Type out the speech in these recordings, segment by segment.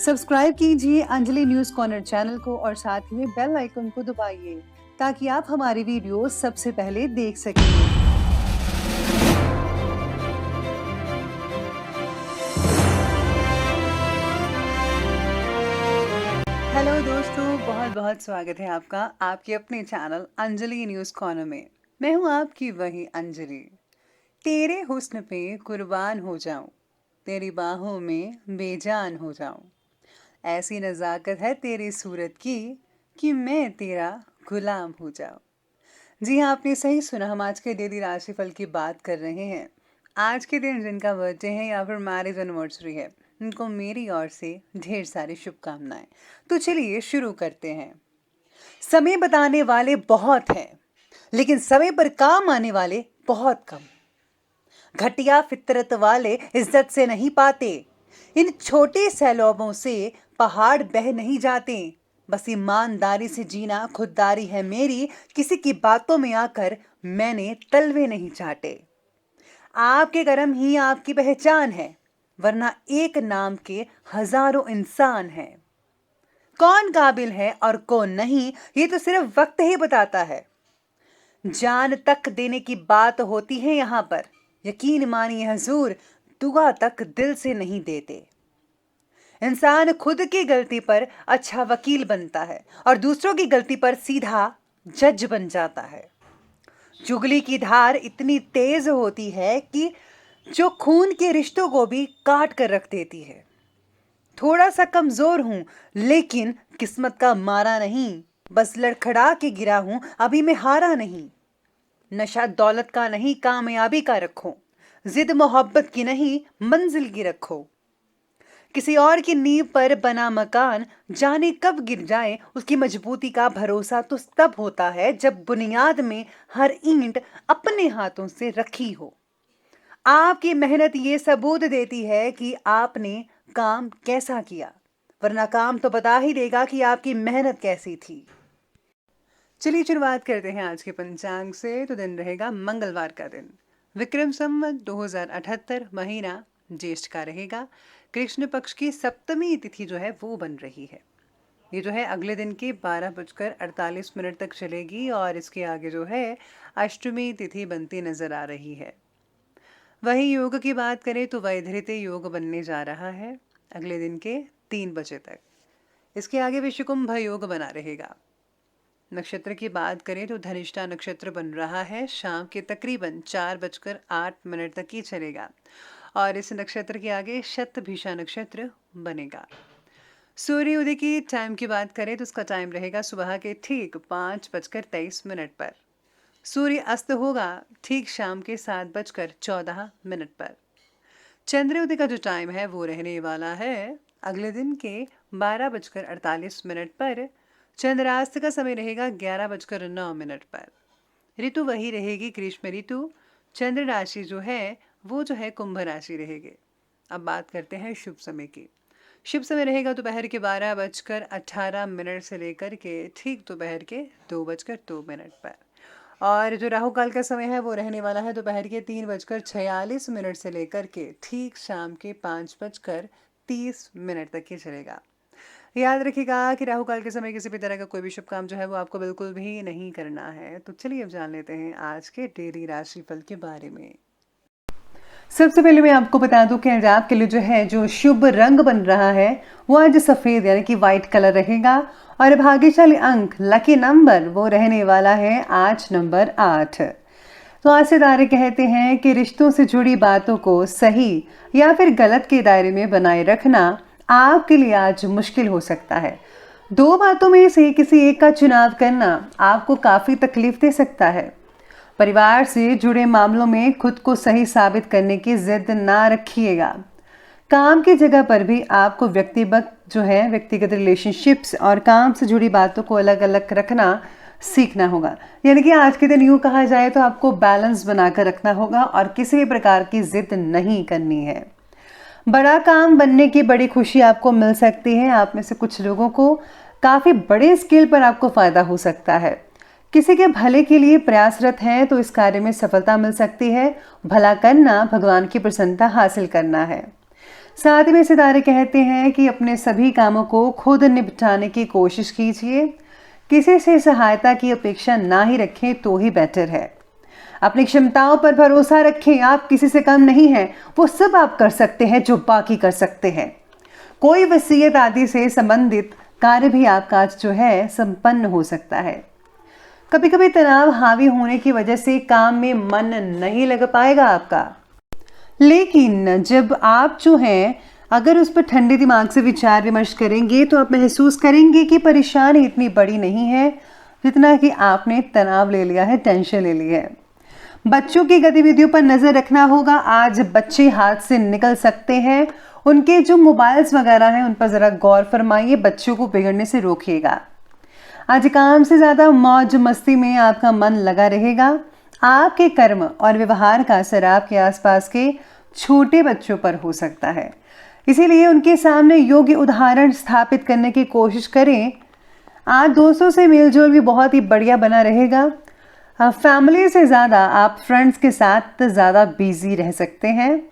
Subscribe कीजिए Anjali news corner channel को और साथ ही में बेल आइकन को दबाइए ताकि आप हमारी वीडियो सबसे पहले देख सकें। हेलो दोस्तों, बहुत बहुत स्वागत है आपका आपके अपने चैनल अंजलि न्यूज़ कॉर्नर में। मैं हूँ आपकी वही अंजलि। तेरे हुस्न पे कुर्बान हो जाऊं, तेरी बाहों में बेजान हो जाऊं। ऐसी नज़ाकत है तेरी सूरत की कि मैं तेरा गुलाम हो जाऊं। जी हाँ, आपने सही सुना। हम आज के डेली राशिफल की बात कर रहे हैं। आज के दिन जिनका बर्थडे है या फिर मैरिज एनिवर्सरी है, उनको मेरी ओर से ढेर सारी शुभकामनाएं। तो चलिए शुरू करते हैं। समय बताने वाले बहुत हैं, लेकिन समय पर काम आने वाले बहुत कम। घटिया फितरत वाले इज्जत से नहीं पाते। इन छोटे सैलाबों से पहाड़ बह नहीं जाते। बस ईमानदारी से जीना खुददारी है मेरी। किसी की बातों में आकर मैंने तलवे नहीं चाटे। आपके कर्म ही आपकी पहचान है, वरना एक नाम के हजारों इंसान हैं। कौन काबिल है और कौन नहीं, ये तो सिर्फ वक्त ही बताता है। जान तक देने की बात होती है यहाँ पर। यकीन मानिए हजूर, दुआ तक दिल से नहीं देते। इंसान खुद की गलती पर अच्छा वकील बनता है और दूसरों की गलती पर सीधा जज बन जाता है। चुगली की धार इतनी तेज होती है कि जो खून के रिश्तों को भी काट कर रख देती है। थोड़ा सा कमजोर हूं, लेकिन किस्मत का मारा नहीं। बस लड़खड़ा के गिरा हूं, अभी मैं हारा नहीं। नशा दौलत का नहीं, कामयाबी का रखो। जिद मोहब्बत की नहीं, मंजिल की रखो। किसी और की नींव पर बना मकान जाने कब गिर जाए, उसकी मजबूती का भरोसा तो तब होता है जब बुनियाद में हर ईंट अपने हाथों से रखी हो। आपकी मेहनत ये सबूत देती है कि आपने काम कैसा किया, वरना काम तो बता ही देगा कि आपकी मेहनत कैसी थी। चलिए शुरुआत करते हैं आज के पंचांग से। तो दिन रहेगा मंगलवार का दिन। विक्रम संवत 2078, महीना ज्येष्ठ का रहेगा। कृष्ण पक्ष की सप्तमी तिथि जो है वो बन रही है। ये जो है अगले दिन के 12:48 तक चलेगी और इसके आगे जो है अष्टमी तिथि बनती नजर आ रही है। वही योग की बात करें तो वैधृत्य योग बनने जा रहा है अगले दिन के 3 बजे तक। इसके आगे विश्वकुंभ योग बना रहेगा। नक्षत्र की बात करें तो धनिष्ठा नक्षत्र बन रहा है, शाम के तकरीबन 4:08 तक ही चलेगा और इस नक्षत्र के आगे शतभिषा नक्षत्र बनेगा। सूर्य उदय की टाइम की बात करें तो उसका टाइम रहेगा सुबह के ठीक 5:23 पर। सूर्य अस्त होगा ठीक शाम के 7:14 पर। चंद्रोदय का जो टाइम है वो रहने वाला है अगले दिन के 12:48 पर। चंद्रास्त का समय रहेगा 11:09 पर। ऋतु वही रहेगी ग्रीष्म ऋतु। चंद्र राशि जो है वो जो है कुंभ राशि रहेगी। अब बात करते हैं शुभ समय की। शुभ समय रहेगा दोपहर के 12:18 से लेकर के ठीक दोपहर के 2:02 पर। और जो राहु काल का समय है वो रहने वाला है दोपहर के 3:46 से लेकर के ठीक शाम के 5:30 तक ही चलेगा। याद रखिएगा कि राहु काल के समय किसी भी तरह का कोई भी शुभ काम जो है वो आपको बिल्कुल भी नहीं करना है। तो चलिए अब जान लेते हैं आज के डेली राशिफल के बारे में। सबसे पहले मैं आपको बता दूं कि आज आपके लिए जो शुभ रंग बन रहा है वो आज सफेद यानी कि व्हाइट कलर रहेगा। और भाग्यशाली अंक लकी नंबर वो रहने वाला है आज नंबर 8। तो आज सितारे कहते हैं कि रिश्तों से जुड़ी बातों को सही या फिर गलत के दायरे में बनाए रखना आपके लिए आज मुश्किल हो सकता है। दो बातों में से किसी एक का चुनाव करना आपको काफी तकलीफ दे सकता है। परिवार से जुड़े मामलों में खुद को सही साबित करने की जिद ना रखिएगा। काम की जगह पर भी आपको व्यक्तिगत रिलेशनशिप्स और काम से जुड़ी बातों को अलग अलग रखना सीखना होगा। यानी कि आज के दिन यूं कहा जाए तो आपको बैलेंस बनाकर रखना होगा और किसी भी प्रकार की जिद नहीं करनी है। बड़ा काम बनने की बड़ी खुशी आपको मिल सकती है। आप में से कुछ लोगों को काफी बड़े स्केल पर आपको फायदा हो सकता है। किसी के भले के लिए प्रयासरत हैं तो इस कार्य में सफलता मिल सकती है। भला करना भगवान की प्रसन्नता हासिल करना है। साथ में सितारे कहते हैं कि अपने सभी कामों को खुद निपटाने की कोशिश कीजिए। किसी से सहायता की अपेक्षा ना ही रखें तो ही बेटर है। अपनी क्षमताओं पर भरोसा रखें, आप किसी से कम नहीं हैं। वो सब आप कर सकते हैं जो बाकी कर सकते हैं। कोई वसीयत आदि से संबंधित कार्य भी आपका आज जो है संपन्न हो सकता है। कभी कभी तनाव हावी होने की वजह से काम में मन नहीं लग पाएगा आपका, लेकिन जब आप जो हैं अगर उस पर ठंडे दिमाग से विचार विमर्श करेंगे तो आप महसूस करेंगे कि परेशानी इतनी बड़ी नहीं है जितना कि आपने तनाव ले लिया है, टेंशन ले ली है। बच्चों की गतिविधियों पर नज़र रखना होगा। आज बच्चे हाथ से निकल सकते हैं। उनके जो मोबाइल्स वगैरह हैं उन पर ज़रा गौर फरमाइए, बच्चों को बिगड़ने से रोकिएगा। आज काम से ज़्यादा मौज मस्ती में आपका मन लगा रहेगा। आपके कर्म और व्यवहार का असर आपके आसपास के छोटे बच्चों पर हो सकता है, इसीलिए उनके सामने योग्य उदाहरण स्थापित करने की कोशिश करें। आज दोस्तों से मेलजोल भी बहुत ही बढ़िया बना रहेगा। फैमिली से ज़्यादा आप फ्रेंड्स के साथ ज़्यादा बिजी रह सकते हैं।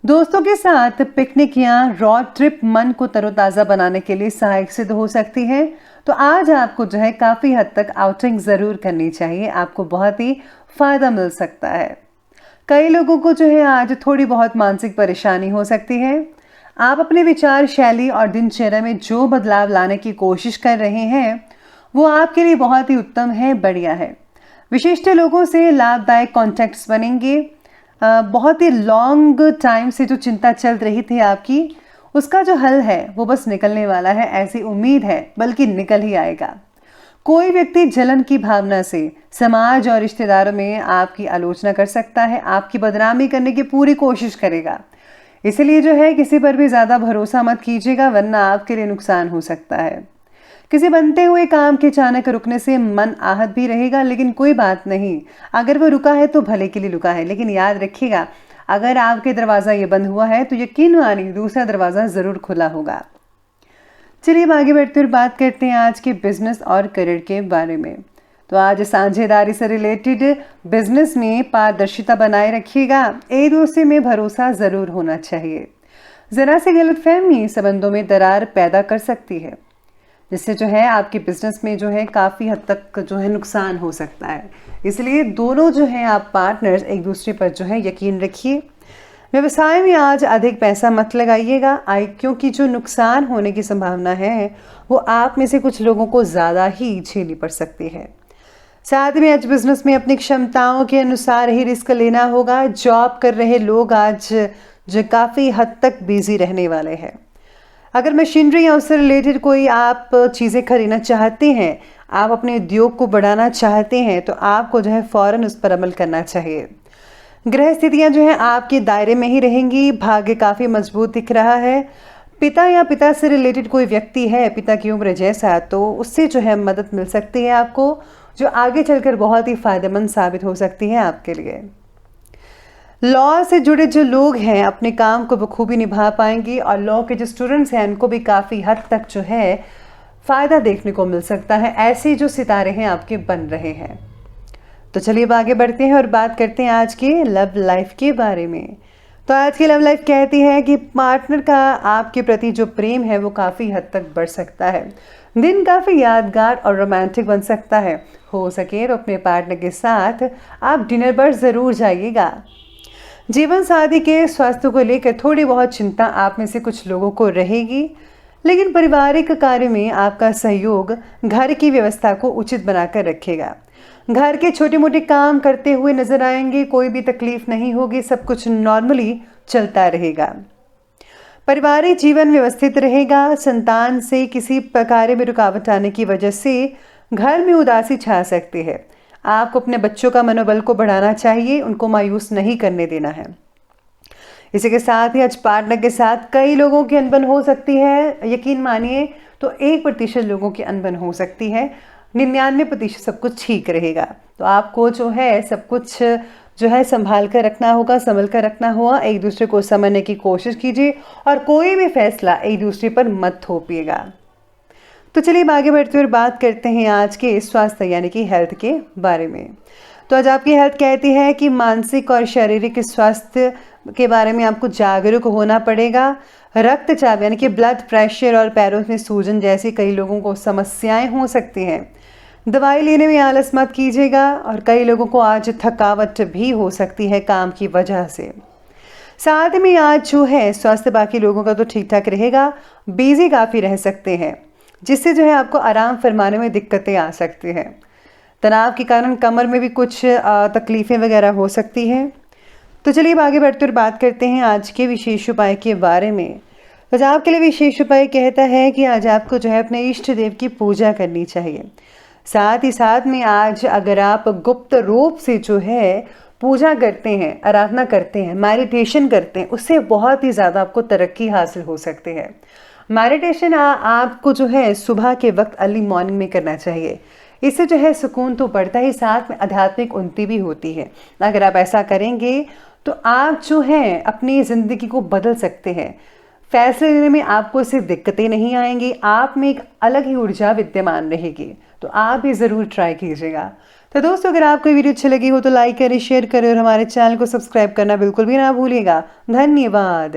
दोस्तों के साथ पिकनिक या रोड ट्रिप मन को तरोताज़ा बनाने के लिए सहायक सिद्ध हो सकती है। तो आज आपको जो है काफ़ी हद तक आउटिंग ज़रूर करनी चाहिए, आपको बहुत ही फ़ायदा मिल सकता है। कई लोगों को जो है आज थोड़ी बहुत मानसिक परेशानी हो सकती है। आप अपने विचार शैली और दिनचर्या में जो बदलाव लाने की कोशिश कर रहे हैं वो आपके लिए बहुत ही उत्तम है, बढ़िया है। विशिष्ट लोगों से लाभदायक कॉन्टैक्ट्स बनेंगे। बहुत ही लॉन्ग टाइम से जो चिंता चल रही थी आपकी, उसका जो हल है वो बस निकलने वाला है, ऐसी उम्मीद है, बल्कि निकल ही आएगा। कोई व्यक्ति जलन की भावना से समाज और रिश्तेदारों में आपकी आलोचना कर सकता है, आपकी बदनामी करने की पूरी कोशिश करेगा। इसलिए जो है किसी पर भी ज़्यादा भरोसा मत कीजिएगा, वरना आपके लिए नुकसान हो सकता है। किसी बनते हुए काम के अचानक रुकने से मन आहत भी रहेगा, लेकिन कोई बात नहीं, अगर वो रुका है तो भले के लिए रुका है। लेकिन याद रखिएगा, अगर आपके दरवाज़ा ये बंद हुआ है तो यकीन मानिए दूसरा दरवाज़ा ज़रूर खुला होगा। चलिए अब आगे बढ़ते हुए बात करते हैं आज के बिजनेस और करियर के बारे में। तो आज साझेदारी से रिलेटेड बिजनेस में पारदर्शिता बनाए रखिएगा। एक दूसरे में भरोसा ज़रूर होना चाहिए। ज़रा सी गलतफहमी संबंधों में दरार पैदा कर सकती है, जिससे जो है आपके बिजनेस में जो है काफ़ी हद तक जो है नुकसान हो सकता है। इसलिए दोनों जो हैं आप पार्टनर्स एक दूसरे पर जो है यकीन रखिए। व्यवसाय में आज अधिक पैसा मत लगाइएगा, क्योंकि जो नुकसान होने की संभावना है वो आप में से कुछ लोगों को ज़्यादा ही झेलनी पड़ सकती है। साथ में आज बिजनेस में अपनी क्षमताओं के अनुसार ही रिस्क लेना होगा। जॉब कर रहे लोग आज जो काफ़ी हद तक बिजी रहने वाले हैं। अगर मशीनरी या उससे रिलेटेड कोई आप चीज़ें खरीदना चाहते हैं, आप अपने उद्योग को बढ़ाना चाहते हैं, तो आपको जो है फ़ौरन उस पर अमल करना चाहिए। ग्रह स्थितियाँ जो हैं आपके दायरे में ही रहेंगी। भाग्य काफ़ी मजबूत दिख रहा है। पिता या पिता से रिलेटेड कोई व्यक्ति है, पिता की उम्र जैसा, तो उससे जो है मदद मिल सकती है आपको, जो आगे चलकर बहुत ही फ़ायदेमंद साबित हो सकती है आपके लिए। लॉ से जुड़े जो लोग हैं अपने काम को बखूबी निभा पाएंगे, और लॉ के जो स्टूडेंट्स हैं उनको भी काफ़ी हद तक जो है फ़ायदा देखने को मिल सकता है। ऐसे जो सितारे हैं आपके बन रहे हैं। तो चलिए अब आगे बढ़ते हैं और बात करते हैं आज के लव लाइफ के बारे में। तो आज की लव लाइफ कहती है कि पार्टनर का आपके प्रति जो प्रेम है वो काफ़ी हद तक बढ़ सकता है। दिन काफ़ी यादगार और रोमांटिक बन सकता है। हो सके तो अपने पार्टनर के साथ आप डिनर पर ज़रूर जाइएगा। जीवन साथी के स्वास्थ्य को लेकर थोड़ी बहुत चिंता आप में से कुछ लोगों को रहेगी, लेकिन पारिवारिक कार्य में आपका सहयोग घर की व्यवस्था को उचित बनाकर रखेगा। घर के छोटे मोटे काम करते हुए नजर आएंगे, कोई भी तकलीफ नहीं होगी, सब कुछ नॉर्मली चलता रहेगा। पारिवारिक जीवन व्यवस्थित रहेगा। संतान से किसी प्रकार में रुकावट आने की वजह से घर में उदासी छा सकती है। आपको अपने बच्चों का मनोबल को बढ़ाना चाहिए, उनको मायूस नहीं करने देना है। इसी के साथ ही आज पार्टनर के साथ कई लोगों की अनबन हो सकती है। यकीन मानिए तो 1% लोगों की अनबन हो सकती है, 99% सब कुछ ठीक रहेगा। तो आपको जो है सब कुछ जो है संभाल कर रखना होगा, संभल कर रखना होगा। एक दूसरे को समझने की कोशिश कीजिए और कोई भी फैसला एक दूसरे पर मत थोपिएगा। तो चलिए आगे बढ़ते हुए बात करते हैं आज के स्वास्थ्य यानी कि हेल्थ के बारे में। तो आज आपकी हेल्थ कहती है कि मानसिक और शारीरिक स्वास्थ्य के बारे में आपको जागरूक होना पड़ेगा। रक्तचाप यानी कि ब्लड प्रेशर और पैरों में सूजन जैसी कई लोगों को समस्याएं हो सकती हैं। दवाई लेने में आलस मत कीजिएगा और कई लोगों को आज थकावट भी हो सकती है काम की वजह से। साथ में आज जो है स्वास्थ्य बाकी लोगों का तो ठीक ठाक रहेगा, बिजी काफ़ी रह सकते हैं जिससे जो है आपको आराम फरमाने में दिक्कतें आ सकती हैं। तनाव के कारण कमर में भी कुछ तकलीफ़ें वगैरह हो सकती हैं। तो चलिए अब आगे बढ़ते और बात करते हैं आज के विशेष उपाय के बारे में। तो आज आपके लिए विशेष उपाय कहता है कि आज आपको जो है अपने इष्ट देव की पूजा करनी चाहिए। साथ ही साथ में आज अगर आप गुप्त रूप से जो है पूजा करते हैं, आराधना करते हैं, मेडिटेशन करते हैं, उससे बहुत ही ज़्यादा आपको तरक्की हासिल हो सकती है। मेडिटेशन आपको जो है सुबह के वक्त अर्ली मॉर्निंग में करना चाहिए। इससे जो है सुकून तो बढ़ता ही, साथ में आध्यात्मिक उन्नति भी होती है। अगर आप ऐसा करेंगे तो आप जो है अपनी ज़िंदगी को बदल सकते हैं। फैसले लेने में आपको सिर्फ दिक्कतें नहीं आएंगी, आप में एक अलग ही ऊर्जा विद्यमान रहेगी। तो आप भी ज़रूर ट्राई कीजिएगा। तो दोस्तों, अगर आपको वीडियो अच्छी लगी हो तो लाइक करें, शेयर करें और हमारे चैनल को सब्सक्राइब करना बिल्कुल भी ना भूलिएगा। धन्यवाद।